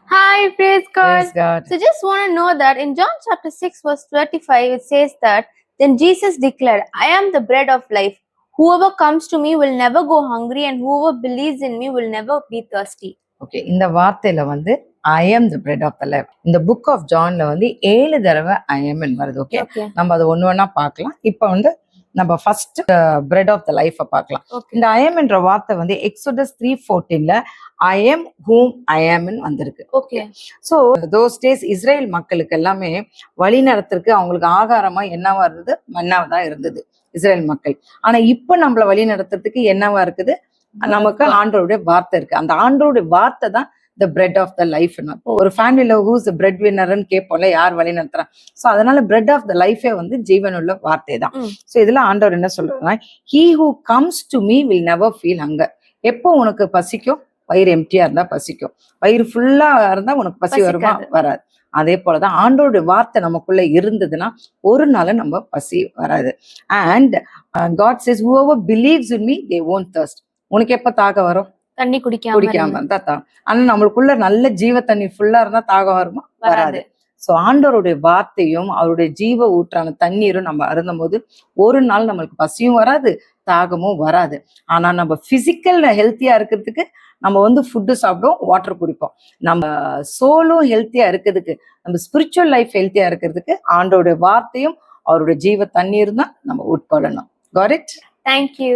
Hi, praise God. Praise God. So just want to know that in John chapter 6 verse 35 it says that then Jesus declared, I am the bread of life. Whoever comes to me will never go hungry and whoever believes in me will never be thirsty. Okay, இந்த வார்த்தையில வந்து ஐ am the bread of the life. இந்த book of ஜான்ல வந்து 7 தடவை ஐ am வருது. Okay, நம்ம அதை ஒண்ணு ஒண்ணா பார்க்கலாம். இப்போ வந்து நம்ம first bread of the life பார்க்கலாம். இந்த ஐ am என்ற வார்த்தை வந்து எக்ஸோடஸ் 3:14ல I am whom I am வந்திருக்கு. Okay, so those days Israel மக்களுக்கு எல்லாமே வழி நடத்துறதுக்கு அவங்களுக்கு ஆகாரமா என்னவா இருந்தது? மன்னாவா தான் இருந்தது இஸ்ரேல் மக்கள். ஆனா இப்ப நம்மள வழி நடத்துறதுக்கு என்னவா இருக்குது? நமக்கு ஆண்டவருடைய வார்த்தை இருக்கு. அந்த ஆண்டவருடைய வார்த்தை தான் the bread of the life. ஒரு ஃபேமிலியில ஹூஸ் பிரெட் வின்னர்ன்னு கேட்போம்ல, யார் வழி நடத்துறான். ஸோ அதனால பிரெட் ஆஃப் த லைஃபே வந்து ஜீவனுள்ள வார்த்தை தான். ஸோ இதுல ஆண்டவர் என்ன சொல்றாருன்னா, he who comes to me will never feel hunger. எப்போ உனக்கு பசிக்கும்? வயிறு எம்டியா இருந்தா பசிக்கும். வயிறு ஃபுல்லா இருந்தா உனக்கு பசி வருமா? வராது. அதே போலதான் ஆண்டவருடைய வார்த்தை நமக்குள்ள இருந்ததுன்னா ஒரு நாள் நம்ம பசி வராது. And God says whoever believes in me they won't thirst. உனக்கு எப்ப தாகம் வரும்? தண்ணி குடிக்காம இருந்தா தாகம். ஆனா நம்மளுக்குள்ள நல்ல ஜீவ தண்ணி ஃபுல்லா இருந்தா தாகம் வருமா? வராது. சோ ஆண்டவருடைய வார்த்தையும் அவருடைய ஜீவ ஊற்றான தண்ணீரும் நம்ம அருந்தும் போது ஒரு நாள் நம்மளுக்கு பசியும் வராது, தாகமும் வராது. ஆனா நம்ம பிசிக்கல் ஹெல்த்தியா இருக்கிறதுக்கு நம்ம வந்து ஃபுட்டு சாப்பிடுவோம், வாட்டர் குடிப்போம். நம்ம சோலும் ஹெல்த்தியா இருக்கிறதுக்கு, நம்ம ஸ்பிரிச்சுவல் லைஃப் ஹெல்த்தியா இருக்கிறதுக்கு ஆண்டவருடைய வார்த்தையும் அவருடைய ஜீவ தண்ணீரும் தான் நம்ம உட்கொள்ளணும். Got it? Thank you.